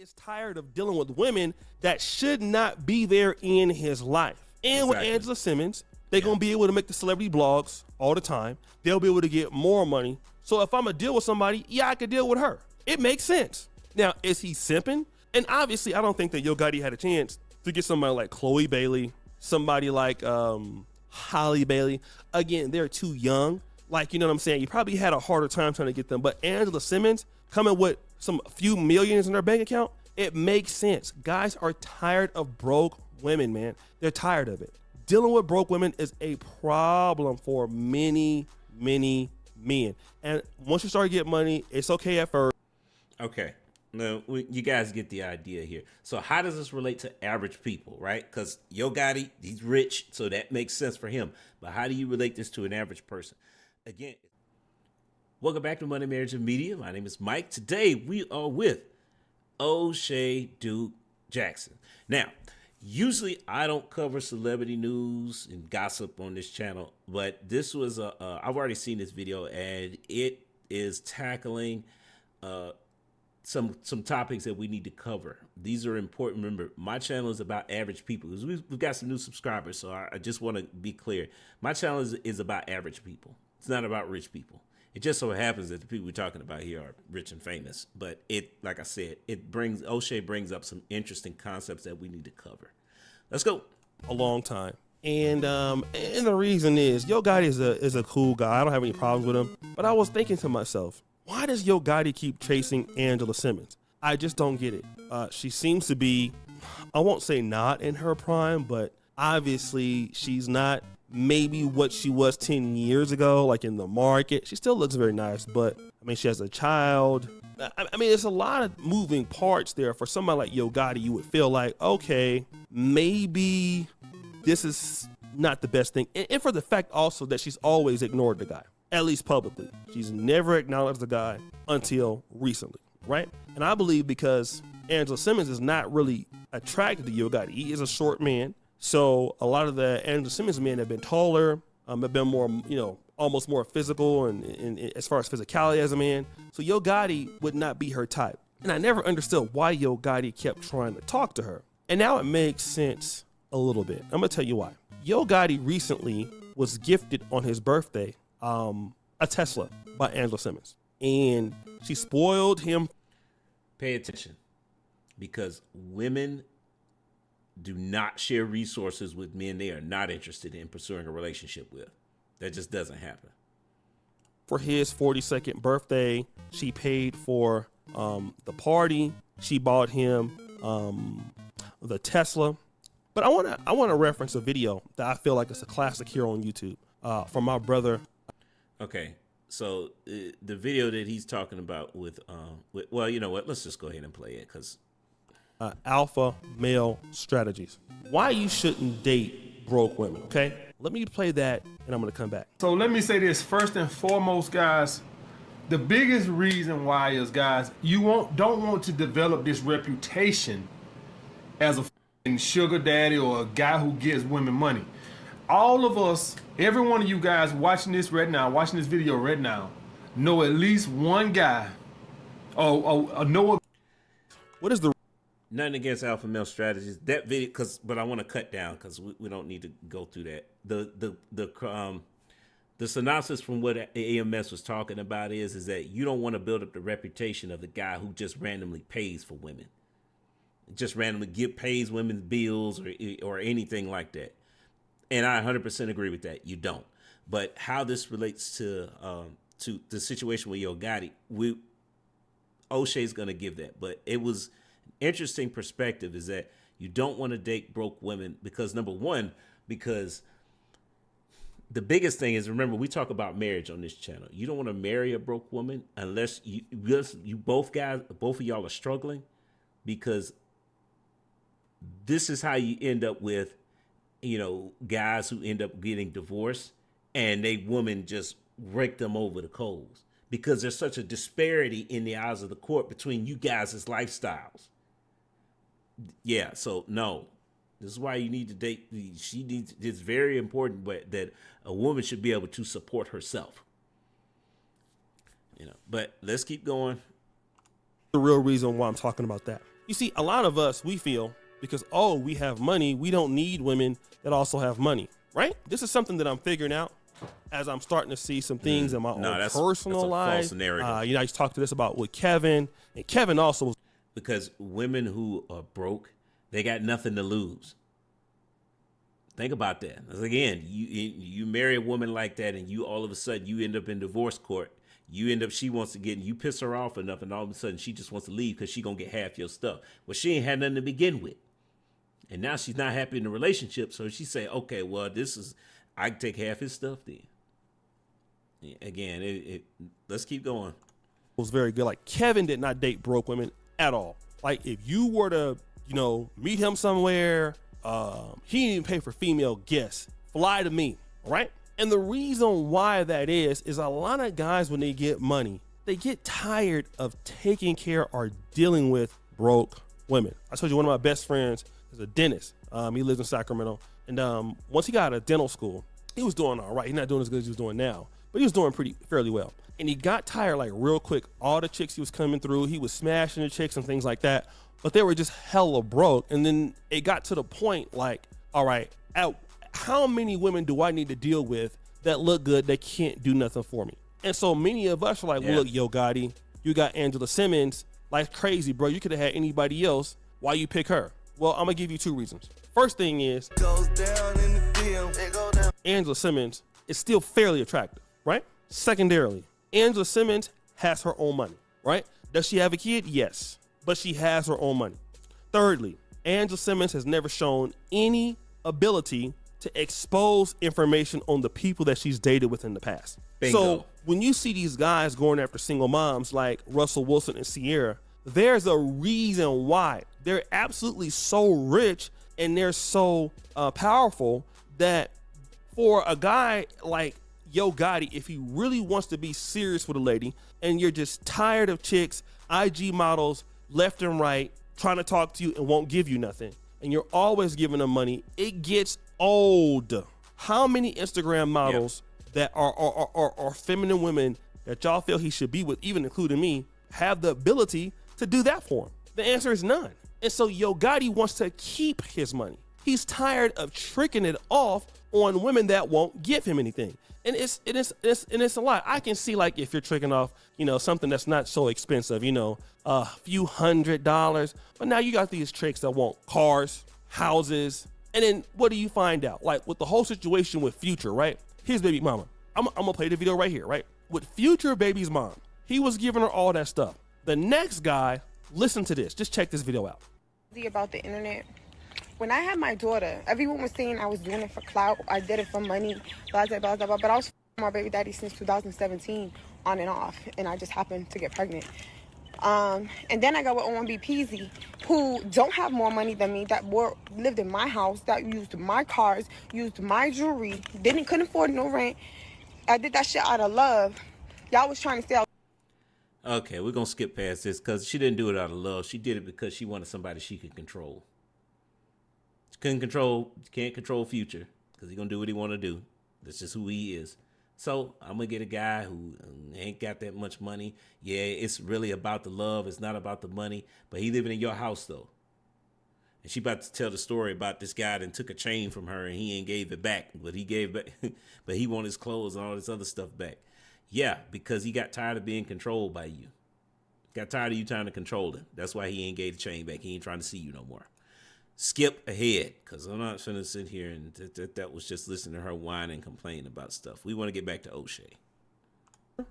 is tired of dealing with women that should not be there in his life. And with Angela Simmons, they're going to be able to make the celebrity blogs all the time. They'll be able to get more money. So if I'm going to deal with somebody, yeah, I could deal with her. It makes sense. Now, is he simping? And obviously, I don't think that Yo Gotti had a chance to get somebody like Chloe Bailey, somebody like Holly Bailey. Again, they're too young. Like, you know what I'm saying? You probably had a harder time trying to get them. But Angela Simmons coming with some few millions in their bank account, it makes sense. Guys are tired of broke women, man. They're tired of it. Dealing with broke women is a problem for many, many men. And once you start getting money, it's okay at first. Okay. No, you guys get the idea here. So how does this relate to average people, right? Because Yo Gotti, he's rich, so that makes sense for him. But how do you relate this to an average person? Again, welcome back to Money, Marriage, and Media. My name is Mike. Today, we are with O'Shea Duke Jackson. Now, usually I don't cover celebrity news and gossip on this channel, but this was I've already seen this video, and it is tackling some topics that we need to cover. These are important. Remember, my channel is about average people. We've got some new subscribers, so I just want to be clear. My channel is about average people. It's not about rich people. It just so happens that the people we're talking about here are rich and famous. But like I said, O'Shea brings up some interesting concepts that we need to cover. Let's go. A long time. And the reason is Yo Gotti is a cool guy. I don't have any problems with him. But I was thinking to myself, why does Yo Gotti keep chasing Angela Simmons? I just don't get it. She seems to be, I won't say not in her prime, but obviously she's not maybe what she was 10 years ago, like in the market. She still looks very nice, but I mean, she has a child. I mean, there's a lot of moving parts there. For somebody like Yo Gotti, you would feel like, okay, maybe this is not the best thing. And for the fact also that she's always ignored the guy, at least publicly. She's never acknowledged the guy until recently, right? And I believe because Angela Simmons is not really attracted to Yo Gotti. He is a short man. So a lot of the Angela Simmons men have been taller, have been more, almost more physical and as far as physicality as a man. So Yo Gotti would not be her type. And I never understood why Yo Gotti kept trying to talk to her. And now it makes sense a little bit. I'm gonna tell you why. Yo Gotti recently was gifted on his birthday a Tesla by Angela Simmons. And she spoiled him. Pay attention, because women do not share resources with men they are not interested in pursuing a relationship with. That just doesn't happen. For his 42nd birthday, she paid for the party. She bought him the Tesla. But I want to reference a video that I feel like is a classic here on YouTube from my brother. Okay, so the video that he's talking about with well, you know what? Let's just go ahead and play it, because alpha male strategies. Why you shouldn't date broke women, okay? Let me play that and I'm gonna come back. So let me say this first and foremost, guys. The biggest reason why is, guys, you don't want to develop this reputation as a sugar daddy or a guy who gives women money. All of us, every one of you guys watching this right now, watching this video right now, know at least one guy or know. What is the Nothing against alpha male strategies. That video, but I want to cut down because we don't need to go through that. The synopsis from what AMS was talking about is that you don't want to build up the reputation of the guy who just randomly pays for women, just randomly pays women's bills or anything like that. And I 100% agree with that. You don't. But how this relates to the situation with Yo Gotti, O'Shea's going to give that. But it was interesting perspective is that you don't want to date broke women because, number one, because the biggest thing is, remember, we talk about marriage on this channel. You don't want to marry a broke woman unless you both of y'all are struggling, because this is how you end up with, guys who end up getting divorced and they woman just rake them over the coals because there's such a disparity in the eyes of the court between you guys' lifestyles. Yeah, so no, this is why you need to date. It's very important, but that a woman should be able to support herself. But let's keep going. The real reason why I'm talking about that. You see, a lot of us, we feel because, oh, we have money, we don't need women that also have money, right? This is something that I'm figuring out as I'm starting to see some things in my own personal life. False narrative. You know, I used to talk to this about with Kevin, and Kevin also was. Because women who are broke, they got nothing to lose. Think about that. Again, you marry a woman like that, and you all of a sudden you end up in divorce court. She wants to get, and you piss her off enough, and all of a sudden she just wants to leave because she gonna get half your stuff. Well, she ain't had nothing to begin with, and now she's not happy in the relationship. So she say, okay, well, I can take half his stuff then. Again, let's keep going. Was very good. Like, Kevin did not date broke women at all. Like, if you were to, meet him somewhere, he didn't even pay for female guests. Fly to me, right? And the reason why that is a lot of guys, when they get money, they get tired of taking care or dealing with broke women. I told you one of my best friends is a dentist. He lives in Sacramento. And once he got out of dental school, he was doing all right. He's not doing as good as he was doing now, but he was doing fairly well. And he got tired like real quick. All the chicks he was coming through, he was smashing the chicks and things like that, but they were just hella broke. And then it got to the point like, all right, how many women do I need to deal with that look good, that can't do nothing for me? And so many of us are like, well, look, Yo Gotti, you got Angela Simmons, like crazy, bro. You could have had anybody else. Why you pick her? Well, I'm gonna give you two reasons. First thing is, Angela Simmons is still fairly attractive, right? Secondarily, Angela Simmons has her own money, right? Does she have a kid? Yes, but she has her own money. Thirdly, Angela Simmons has never shown any ability to expose information on the people that she's dated with in the past. Bingo. So when you see these guys going after single moms like Russell Wilson and Sierra, there's a reason why. They're absolutely so rich and they're so powerful that for a guy like Yo Gotti, if he really wants to be serious with a lady and you're just tired of chicks, IG models left and right, trying to talk to you and won't give you nothing, and you're always giving them money, it gets old. How many Instagram models that are feminine women that y'all feel he should be with, even including me, have the ability to do that for him? The answer is none. And so Yo Gotti wants to keep his money. He's tired of tricking it off on women that won't give him anything. And it's a lot. I can see, like, if you're tricking off, something that's not so expensive, a few $100s, but now you got these tricks that want cars, houses, and then what do you find out? Like with the whole situation with Future, right? His baby mama. I'm gonna play the video right here, right? With Future baby's mom, he was giving her all that stuff. The next guy, listen to this. Just check this video out. About the internet. When I had my daughter, everyone was saying I was doing it for clout. I did it for money, blah, blah, blah, blah. But I was my baby daddy since 2017, on and off. And I just happened to get pregnant. And then I got with O1B Peasy, who don't have more money than me, that lived in my house, that used my cars, used my jewelry, couldn't afford no rent. I did that shit out of love. Y'all was trying to stay out. Okay, we're going to skip past this because she didn't do it out of love. She did it because she wanted somebody she could control. She can't control Future because he's going to do what he want to do. That's just who he is. So I'm going to get a guy who ain't got that much money. Yeah, it's really about the love. It's not about the money. But he living in your house, though. And she about to tell the story about this guy that took a chain from her and he ain't gave it back. But he wanted his clothes and all this other stuff back. Yeah, because he got tired of being controlled by you. Got tired of you trying to control him. That's why he ain't gave the chain back. He ain't trying to see you no more. Skip ahead, because I'm not finna sit here and that was just listening to her whine and complain about stuff. We want to get back to O'Shea.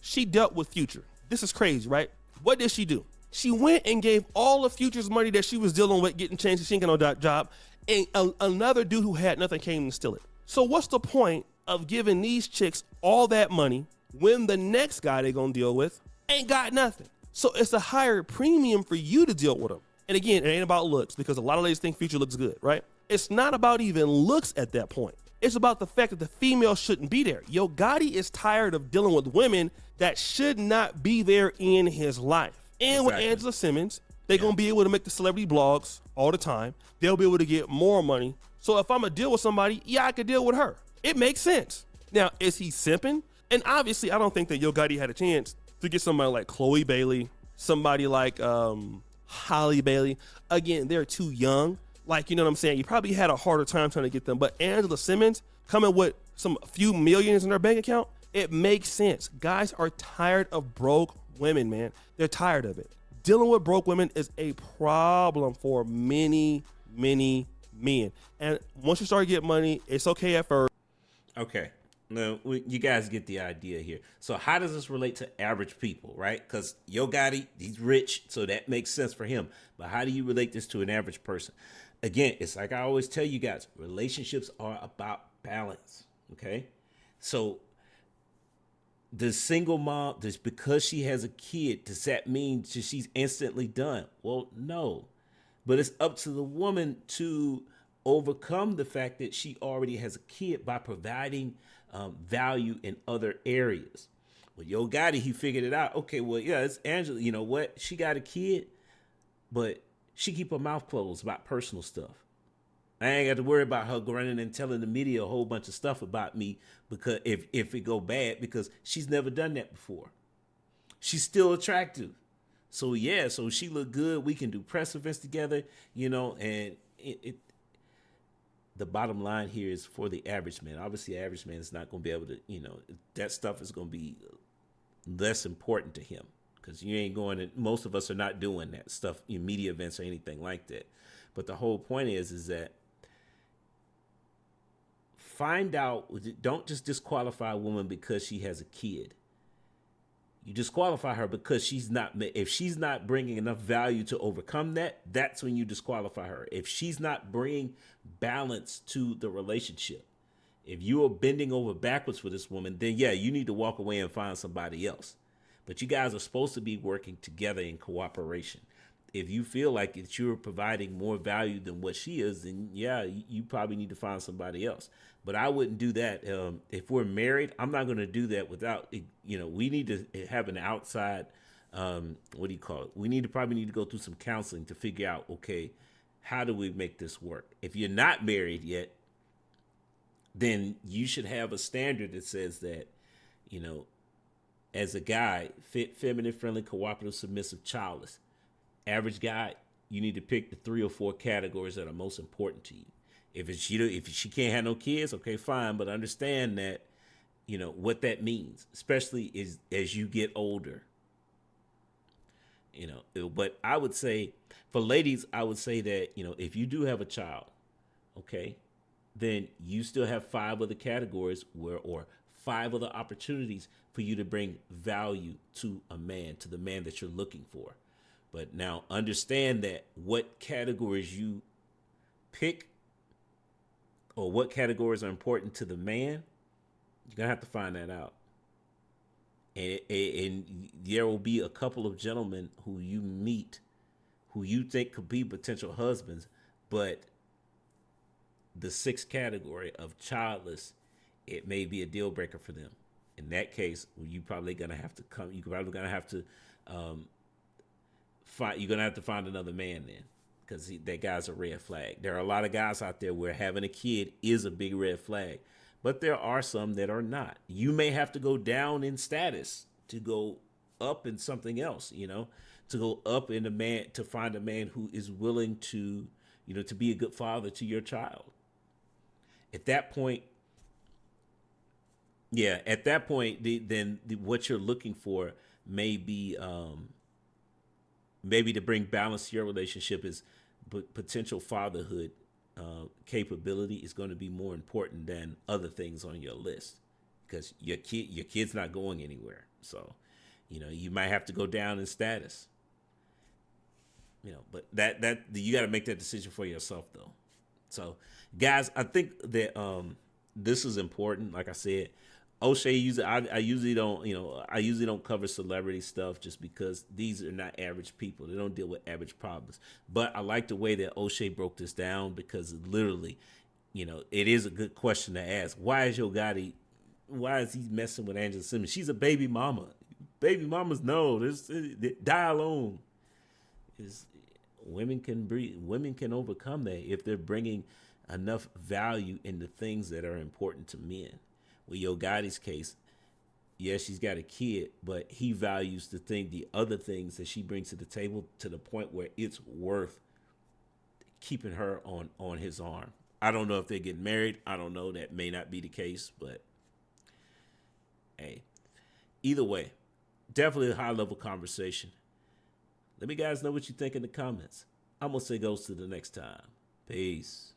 She dealt with Future. This is crazy, right? What did she do? She went and gave all of Future's money that she was dealing with, getting changed, she ain't got no job, and another dude who had nothing came and steal it. So what's the point of giving these chicks all that money when the next guy they're gonna deal with ain't got nothing? So it's a higher premium for you to deal with him. And again, it ain't about looks, because a lot of ladies think Future looks good, right? It's not about even looks at that point. It's about the fact that the female shouldn't be there. Yo Gotti is tired of dealing with women that should not be there in his life. And with Angela Simmons, they're going to be able to make the celebrity blogs all the time. They'll be able to get more money. So if I'm going to deal with somebody, yeah, I could deal with her. It makes sense. Now, is he simping? And obviously, I don't think that Yo Gotti had a chance to get somebody like Chloe Bailey, somebody like Holly Bailey, again, they're too young. Like, you know what I'm saying? You probably had a harder time trying to get them. But Angela Simmons coming with some few millions in their bank account, it makes sense. Guys are tired of broke women, man. They're tired of it. Dealing with broke women is a problem for many, many men. And once you start getting money, it's okay at first. Okay. No, you guys get the idea here. So how does this relate to average people, right? Because Yo Gotti, he's rich, so that makes sense for him. But how do you relate this to an average person? Again, it's like I always tell you guys, relationships are about balance, okay? So the single mom, just because she has a kid, does that mean she's instantly done? Well, no. But it's up to the woman to overcome the fact that she already has a kid by providing value in other areas. With Yo Gotti, he figured it out. Okay, well, yeah, it's Angela. You know what? She got a kid, but she keep her mouth closed about personal stuff. I ain't got to worry about her running and telling the media a whole bunch of stuff about me because if it go bad, because she's never done that before. She's still attractive. So yeah, so she look good. We can do press events together, you know, and the bottom line here is for the average man. Obviously, the average man is not going to be able to, you know, that stuff is going to be less important to him because you ain't going to, most of us are not doing that stuff in media events or anything like that. But the whole point is that find out, don't just disqualify a woman because she has a kid. You disqualify her because if she's not bringing enough value to overcome that, that's when you disqualify her. If she's not bringing balance to the relationship, if you are bending over backwards for this woman, then yeah, you need to walk away and find somebody else. But you guys are supposed to be working together in cooperation. If you feel like that you're providing more value than what she is, then yeah, you probably need to find somebody else. But I wouldn't do that. If we're married, I'm not going to do that without, you know, we need to have an outside, what do you call it? We probably need to go through some counseling to figure out, okay, how do we make this work? If you're not married yet, then you should have a standard that says that, you know, as a guy, fit, feminine, friendly, cooperative, submissive, childless. Average guy, you need to pick the 3 or 4 categories that are most important to you. If she can't have no kids, okay, fine, but understand that, you know, what that means, especially as you get older. You know, but I would say for ladies, I would say that, you know, if you do have a child, okay, then you still have 5 other categories or 5 other opportunities for you to bring value to a man, to the man that you're looking for. But now understand that what categories you pick or what categories are important to the man, you're going to have to find that out. And there will be a couple of gentlemen who you meet who you think could be potential husbands, but the 6th category of childless, it may be a deal breaker for them. In that case, you're probably going to have to find another man then, because that guy's a red flag. There are a lot of guys out there where having a kid is a big red flag, but there are some that are not. You may have to go down in status to go up in something else, you know, to go up in a man, to find a man who is willing to, you know, to be a good father to your child. At that point, what you're looking for may be, maybe to bring balance to your relationship is potential fatherhood capability is going to be more important than other things on your list, because your kid's not going anywhere. So, you know, you might have to go down in status. You know, but that you got to make that decision for yourself though. So, guys, I think that this is important. Like I said, O'Shea I usually don't cover celebrity stuff just because these are not average people. They don't deal with average problems. But I like the way that O'Shea broke this down, because literally, you know, it is a good question to ask. Why is he messing with Angela Simmons? She's a baby mama. Baby mamas know this. Die alone. Women can overcome that if they're bringing enough value in the things that are important to men. With Yo Gotti's case, Yeah, she's got a kid, but he values the other things that she brings to the table to the point where it's worth keeping her on his arm. I don't know if they get married. I don't know. That may not be the case, but hey, either way, definitely a high level conversation. Let me guys know what you think in the comments. I'm gonna say goes to the next time. Peace.